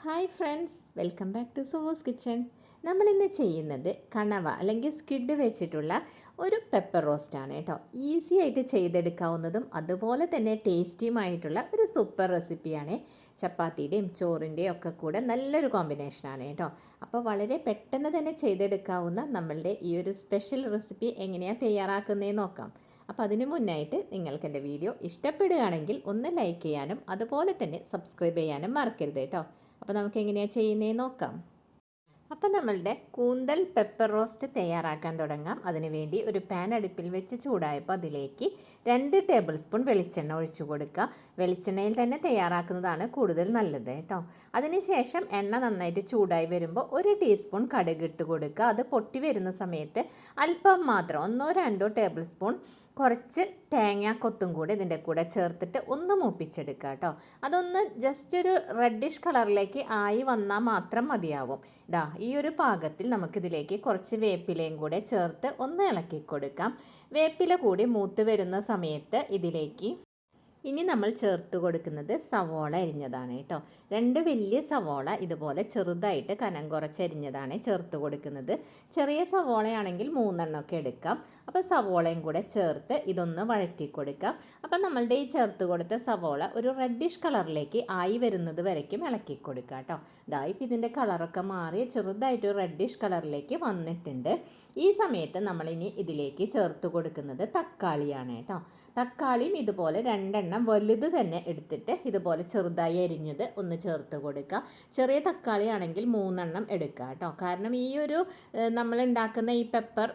Hi friends, welcome back to sauce kitchen. നമ്മളിന്ന് ചെയ്യുന്നത് കണവ അല്ലെങ്കിൽ സ്ക്വിഡ് വെച്ചിട്ടുള്ള ഒരു പെപ്പർ റോസ്റ്റാണ് കേട്ടോ. ഈസി ആയിട്ട് ചെയ്തെടുക്കാവുന്നതും അതുപോലെ തന്നെ ടേസ്റ്റിയുമായിട്ടുള്ള ഒരു സൂപ്പർ റെസിപ്പിയാണ്. ചപ്പാത്തിയുടെയും ചോറിൻ്റെയും ഒക്കെ കൂടെ നല്ലൊരു കോമ്പിനേഷനാണ് കേട്ടോ. അപ്പോൾ വളരെ പെട്ടെന്ന് തന്നെ ചെയ്തെടുക്കാവുന്ന നമ്മളുടെ ഈ ഒരു സ്പെഷ്യൽ റെസിപ്പി എങ്ങനെയാണ് തയ്യാറാക്കുന്നതെന്ന് നോക്കാം. അപ്പോൾ അതിന് മുന്നായിട്ട് നിങ്ങൾക്ക് എൻ്റെ വീഡിയോ ഇഷ്ടപ്പെടുകയാണെങ്കിൽ ഒന്ന് ലൈക്ക് ചെയ്യാനും അതുപോലെ തന്നെ സബ്സ്ക്രൈബ് ചെയ്യാനും മറക്കരുത് കേട്ടോ. അപ്പോൾ നമുക്ക് എങ്ങനെയാണ് ചെയ്യുന്നതെന്ന് നോക്കാം. അപ്പോൾ നമ്മളുടെ കൂന്തൽ പെപ്പർ റോസ്റ്റ് തയ്യാറാക്കാൻ തുടങ്ങാം. അതിനുവേണ്ടി ഒരു പാൻ അടുപ്പിൽ വെച്ച് ചൂടായപ്പോൾ അതിലേക്ക് 2 ടേബിൾ സ്പൂൺ വെളിച്ചെണ്ണ ഒഴിച്ചു കൊടുക്കുക. വെളിച്ചെണ്ണയിൽ തന്നെ തയ്യാറാക്കുന്നതാണ് കൂടുതൽ നല്ലത് കേട്ടോ. അതിനുശേഷം എണ്ണ നന്നായിട്ട് ചൂടായി വരുമ്പോൾ 1 ടീസ്പൂൺ കടുക് ഇട്ട് കൊടുക്കുക. അത് പൊട്ടി വരുന്ന സമയത്ത് അല്പം മാത്രം 1-2 ടേബിൾ സ്പൂൺ കുറച്ച് തേങ്ങാക്കൊത്തും കൂടി ഇതിൻ്റെ കൂടെ ചേർത്തിട്ട് ഒന്ന് മൂപ്പിച്ചെടുക്കുക കേട്ടോ. അതൊന്ന് ജസ്റ്റ് ഒരു റെഡിഷ് കളറിലേക്ക് ആയി വന്നാൽ മാത്രം മതിയാവും. ഈ ഒരു പാകത്തിൽ നമുക്കിതിലേക്ക് കുറച്ച് വേപ്പിലയും കൂടെ ചേർത്ത് ഒന്ന് ഇളക്കി കൊടുക്കാം. വേപ്പില കൂടി മൂത്ത് വരുന്ന സമയത്ത് ഇതിലേക്ക് ഇനി നമ്മൾ ചേർത്ത് കൊടുക്കുന്നത് സവോള അരിഞ്ഞതാണ് കേട്ടോ. 2 വലിയ സവോള ഇതുപോലെ ചെറുതായിട്ട് കനം കുറച്ചരിഞ്ഞതാണ് ചേർത്ത് കൊടുക്കുന്നത്. ചെറിയ സവോളയാണെങ്കിൽ 3 എണ്ണമൊക്കെ എടുക്കാം. അപ്പോൾ സവോളയും കൂടെ ചേർത്ത് ഇതൊന്ന് വഴറ്റി കൊടുക്കാം. അപ്പം നമ്മളുടെ ഈ ചേർത്ത് കൊടുത്ത സവോള ഒരു റെഡിഷ് കളറിലേക്ക് ആയി വരുന്നത് വരയ്ക്കും ഇളക്കി കൊടുക്കുക കേട്ടോ. ഇപ്പം ഇതിൻ്റെ കളറൊക്കെ മാറി ചെറുതായിട്ട് റെഡിഷ് കളറിലേക്ക് വന്നിട്ടുണ്ട്. ഈ സമയത്ത് നമ്മളിനി ഇതിലേക്ക് ചേർത്ത് കൊടുക്കുന്നത് തക്കാളിയാണ് കേട്ടോ. തക്കാളിയും ഇതുപോലെ 2 എണ്ണം വലുത് തന്നെ എടുത്തിട്ട് ഇതുപോലെ ചെറുതായി അരിഞ്ഞത് ഒന്ന് ചേർത്ത് കൊടുക്കുക. ചെറിയ തക്കാളി ആണെങ്കിൽ 3 എണ്ണം എടുക്കുക കേട്ടോ. കാരണം ഈ ഒരു നമ്മൾ ഉണ്ടാക്കുന്ന ഈ പെപ്പർ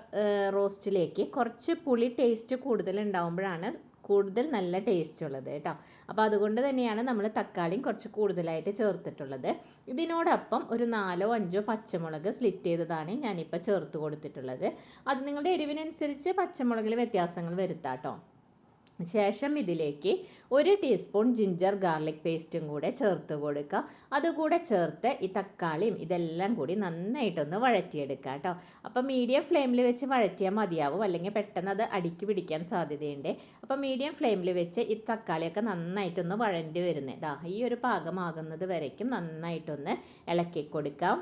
റോസ്റ്റിലേക്ക് കുറച്ച് പുളി ടേസ്റ്റ് കൂടുതൽ ഉണ്ടാകുമ്പോഴാണ് കൂടുതൽ നല്ല ടേസ്റ്റ് ഉള്ളത് കേട്ടോ. അപ്പോൾ അതുകൊണ്ട് തന്നെയാണ് നമ്മൾ തക്കാളിയും കുറച്ച് കൂടുതലായിട്ട് ചേർത്തിട്ടുള്ളത്. ഇതിനോടൊപ്പം ഒരു 4-5 പച്ചമുളക് സ്ലിറ്റ് ചെയ്തതാണ് ഞാനിപ്പോൾ ചേർത്ത് കൊടുത്തിട്ടുള്ളത്. അത് നിങ്ങളുടെ എരിവിനനുസരിച്ച് പച്ചമുളകിൽ വ്യത്യാസങ്ങൾ വരുത്താം കേട്ടോ. ശേഷം ഇതിലേക്ക് 1 ടീസ്പൂൺ ജിഞ്ചർ ഗാർലിക് പേസ്റ്റും കൂടെ ചേർത്ത് കൊടുക്കുക. അതുകൂടെ ചേർത്ത് ഈ തക്കാളിയും ഇതെല്ലാം കൂടി നന്നായിട്ടൊന്ന് വഴറ്റിയെടുക്കുക കേട്ടോ. അപ്പോൾ മീഡിയം ഫ്ലെയിമിൽ വെച്ച് വഴറ്റിയാൽ മതിയാവും, അല്ലെങ്കിൽ പെട്ടെന്ന് അത് അടിക്ക് പിടിക്കാൻ സാധ്യതയുണ്ട്. അപ്പോൾ മീഡിയം ഫ്ലെയിമിൽ വെച്ച് ഈ തക്കാളിയൊക്കെ നന്നായിട്ടൊന്ന് വഴണ്ടി വരുന്നത് ഈ ഒരു പാകമാകുന്നത് വരയ്ക്കും നന്നായിട്ടൊന്ന് ഇളക്കി കൊടുക്കാം.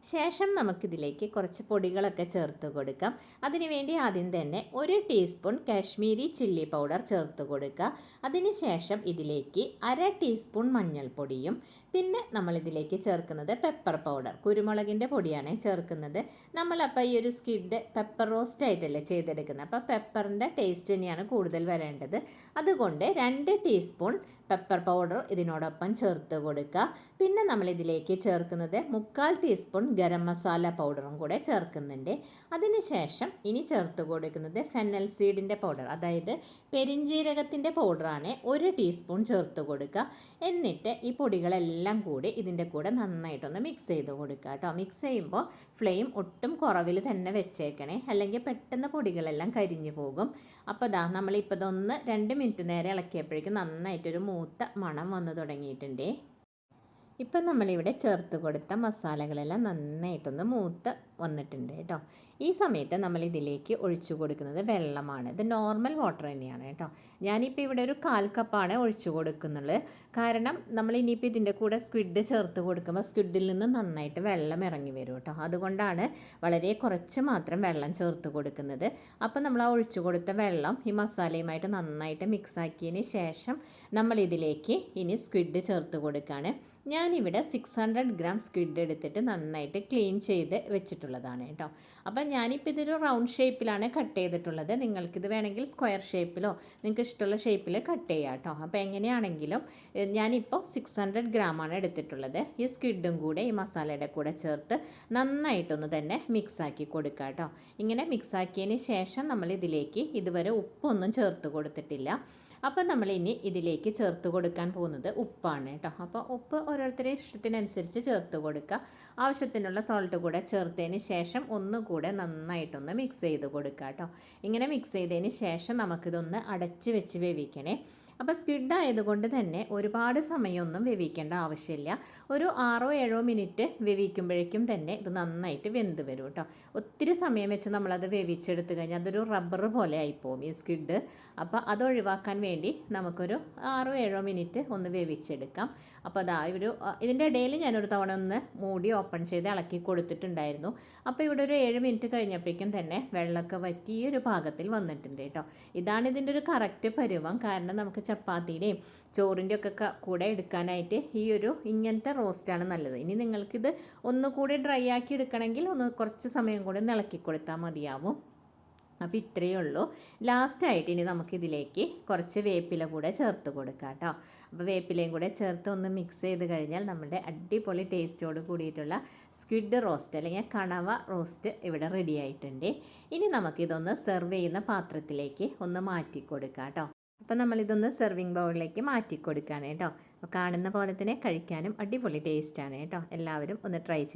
ശേഷം നമുക്കിതിലേക്ക് കുറച്ച് പൊടികളൊക്കെ ചേർത്ത് കൊടുക്കാം. അതിനുവേണ്ടി ആദ്യം തന്നെ 1 ടീസ്പൂൺ കാശ്മീരി ചില്ലി പൗഡർ ചേർത്ത് കൊടുക്കുക. അതിനുശേഷം ഇതിലേക്ക് 1/2 ടീസ്പൂൺ മഞ്ഞൾപ്പൊടിയും പിന്നെ നമ്മളിതിലേക്ക് ചേർക്കുന്നത് പെപ്പർ പൗഡർ, കുരുമുളകിൻ്റെ പൊടിയാണ് ചേർക്കുന്നത്. നമ്മളപ്പോൾ ഈ ഒരു സ്ക്വിഡ് പെപ്പർ റോസ്റ്റ് ആയിട്ടല്ലേ ചെയ്തെടുക്കുന്നത്. അപ്പോൾ പെപ്പറിൻ്റെ ടേസ്റ്റ് തന്നെയാണ് കൂടുതൽ വരേണ്ടത്. അതുകൊണ്ട് 2 ടീസ്പൂൺ പെപ്പർ പൗഡർ ഇതിനോടൊപ്പം ചേർത്ത് കൊടുക്കുക. പിന്നെ നമ്മളിതിലേക്ക് ചേർക്കുന്നത് 3/4 ടീസ്പൂൺ ഗരം മസാല പൗഡറും കൂടെ ചേർക്കുന്നുണ്ട്. അതിനുശേഷം ഇനി ചേർത്ത് കൊടുക്കുന്നത് ഫെന്നൽ സീഡിൻ്റെ പൗഡർ, അതായത് പെരിഞ്ജീരകത്തിൻ്റെ പൗഡറാണ് 1 ടീസ്പൂൺ ചേർത്ത് കൊടുക്കുക. എന്നിട്ട് ഈ പൊടികളെല്ലാം കൂടി ഇതിൻ്റെ കൂടെ നന്നായിട്ടൊന്ന് മിക്സ് ചെയ്ത് കൊടുക്കുക കേട്ടോ. മിക്സ് ചെയ്യുമ്പോൾ ഫ്ലെയിം ഒട്ടും കുറവിൽ തന്നെ വെച്ചേക്കണേ, അല്ലെങ്കിൽ പെട്ടെന്ന് പൊടികളെല്ലാം കരിഞ്ഞു പോകും. അപ്പോൾ നമ്മളിപ്പോൾ ഇതൊന്ന് 2 മിനിറ്റ് നേരം ഇളക്കിയപ്പോഴേക്കും നന്നായിട്ടൊരു മൂത്ത മണം വന്നു തുടങ്ങിയിട്ടുണ്ടേ. ഇപ്പം നമ്മളിവിടെ ചേർത്ത് കൊടുത്ത മസാലകളെല്ലാം നന്നായിട്ടൊന്ന് മൂത്ത് വന്നിട്ടുണ്ട് കേട്ടോ. ഈ സമയത്ത് നമ്മൾ ഇതിലേക്ക് ഒഴിച്ചു കൊടുക്കുന്നത് വെള്ളമാണ്. ഇത് നോർമൽ വാട്ടർ തന്നെയാണ് കേട്ടോ. ഞാനിപ്പോൾ ഇവിടെ ഒരു 1/4 കപ്പാണ് ഒഴിച്ചു കൊടുക്കുന്നുള്ളത്. കാരണം നമ്മൾ ഇനിയിപ്പോൾ ഇതിൻ്റെ കൂടെ സ്ക്വിഡ് ചേർത്ത് കൊടുക്കുമ്പോൾ സ്ക്വിഡിൽ നിന്ന് നന്നായിട്ട് വെള്ളം ഇറങ്ങി വരും കേട്ടോ. അതുകൊണ്ടാണ് വളരെ കുറച്ച് മാത്രം വെള്ളം ചേർത്ത് കൊടുക്കുന്നത്. അപ്പോൾ നമ്മൾ ആ ഒഴിച്ചു കൊടുത്ത വെള്ളം ഈ മസാലയുമായിട്ട് നന്നായിട്ട് മിക്സാക്കിയതിന് ശേഷം നമ്മളിതിലേക്ക് ഇനി സ്ക്വിഡ് ചേർത്ത് കൊടുക്കുകയാണ്. ഞാനിവിടെ 600 ഗ്രാം സ്ക്വിഡ് എടുത്തിട്ട് നന്നായിട്ട് ക്ലീൻ ചെയ്ത് വെച്ചിട്ടുള്ളതാണ് കേട്ടോ. അപ്പം ഞാനിപ്പോൾ ഇതൊരു റൗണ്ട് ഷേപ്പിലാണ് കട്ട് ചെയ്തിട്ടുള്ളത്. നിങ്ങൾക്കിത് വേണമെങ്കിൽ സ്ക്വയർ ഷേപ്പിലോ നിങ്ങൾക്ക് ഇഷ്ടമുള്ള ഷേപ്പിൽ കട്ട് ചെയ്യാം കേട്ടോ. അപ്പോൾ എങ്ങനെയാണെങ്കിലും ഞാനിപ്പോൾ 600 ഗ്രാമാണ് എടുത്തിട്ടുള്ളത്. ഈ സ്ക്വിഡും കൂടെ ഈ മസാലയുടെ കൂടെ ചേർത്ത് നന്നായിട്ടൊന്ന് തന്നെ മിക്സാക്കി കൊടുക്കുക കേട്ടോ. ഇങ്ങനെ മിക്സാക്കിയതിന് ശേഷം നമ്മൾ ഇതിലേക്ക് ഇതുവരെ ഉപ്പൊന്നും ചേർത്ത് കൊടുത്തിട്ടില്ല. അപ്പം നമ്മളിനി ഇതിലേക്ക് ചേർത്ത് കൊടുക്കാൻ പോകുന്നത് ഉപ്പാണ് കേട്ടോ. അപ്പോൾ ഉപ്പ് ഓരോരുത്തരുടെ ഇഷ്ടത്തിനനുസരിച്ച് ചേർത്ത് കൊടുക്കുക. ആവശ്യത്തിനുള്ള സോൾട്ട് കൂടെ ചേർത്തതിന് ശേഷം ഒന്നുകൂടെ നന്നായിട്ടൊന്ന് മിക്സ് ചെയ്ത് കൊടുക്കുക കേട്ടോ. ഇങ്ങനെ മിക്സ് ചെയ്തതിന് ശേഷം നമുക്കിതൊന്ന് അടച്ച് വെച്ച് വേവിക്കണേ. അപ്പോൾ സ്ക്വിഡ് ആയതുകൊണ്ട് തന്നെ ഒരുപാട് സമയമൊന്നും വേവിക്കേണ്ട ആവശ്യമില്ല. ഒരു 6-7 മിനിറ്റ് വേവിക്കുമ്പോഴേക്കും തന്നെ ഇത് നന്നായിട്ട് വെന്ത് വരും കേട്ടോ. ഒത്തിരി സമയം വെച്ച് നമ്മളത് വേവിച്ചെടുത്ത് കഴിഞ്ഞാൽ അതൊരു റബ്ബർ പോലെ ആയിപ്പോവും ഈ സ്ക്വിഡ്. അപ്പോൾ അത് ഒഴിവാക്കാൻ വേണ്ടി നമുക്കൊരു 6-7 മിനിറ്റ് ഒന്ന് വേവിച്ചെടുക്കാം. അപ്പോൾ അതാ ഇതിൻ്റെ ഇടയിൽ ഞാനൊരു തവണ ഒന്ന് മൂടി ഓപ്പൺ ചെയ്ത് ഇളക്കി കൊടുത്തിട്ടുണ്ടായിരുന്നു. അപ്പോൾ ഇവിടെ ഒരു 7 മിനിറ്റ് കഴിഞ്ഞപ്പോഴേക്കും തന്നെ വെള്ളമൊക്കെ വറ്റി ഈ ഒരു പാകത്തിൽ വന്നിട്ടുണ്ട് കേട്ടോ. ഇതാണ് ഇതിൻ്റെ ഒരു കറക്റ്റ് പരുവം. കാരണം നമുക്ക് ചപ്പാത്തിയുടെയും ചോറിൻ്റെ ഒക്കെ കൂടെ എടുക്കാനായിട്ട് ഇങ്ങനത്തെ റോസ്റ്റാണ് നല്ലത്. ഇനി നിങ്ങൾക്കിത് ഒന്നുകൂടി ഡ്രൈ ആക്കി എടുക്കണമെങ്കിൽ ഒന്ന് കുറച്ച് സമയം കൂടി ഇളക്കി കൊടുത്താൽ മതിയാവും. അപ്പോൾ ഇത്രയേ ഉള്ളൂ. ലാസ്റ്റായിട്ട് ഇനി നമുക്കിതിലേക്ക് കുറച്ച് വേപ്പില കൂടെ ചേർത്ത് കൊടുക്കാം കേട്ടോ. അപ്പോൾ വേപ്പിലയും കൂടെ ചേർത്ത് ഒന്ന് മിക്സ് ചെയ്ത് കഴിഞ്ഞാൽ നമ്മുടെ അടിപൊളി ടേസ്റ്റോട് കൂടിയിട്ടുള്ള സ്ക്വിഡ് റോസ്റ്റ് അല്ലെങ്കിൽ കണവ റോസ്റ്റ് ഇവിടെ റെഡി ആയിട്ടുണ്ട്. ഇനി നമുക്കിതൊന്ന് സെർവ് ചെയ്യുന്ന പാത്രത്തിലേക്ക് ഒന്ന് മാറ്റി കൊടുക്കാം കേട്ടോ. അപ്പോൾ നമ്മളിതൊന്ന് സെർവിങ് ബൗളിലേക്ക് മാറ്റി കൊടുക്കുകയാണ് കേട്ടോ. അപ്പോൾ കാണുന്ന പോലെ തന്നെ കഴിക്കാനും അടിപൊളി ടേസ്റ്റാണ് കേട്ടോ. എല്ലാവരും ഒന്ന് ട്രൈ ചെയ്ത്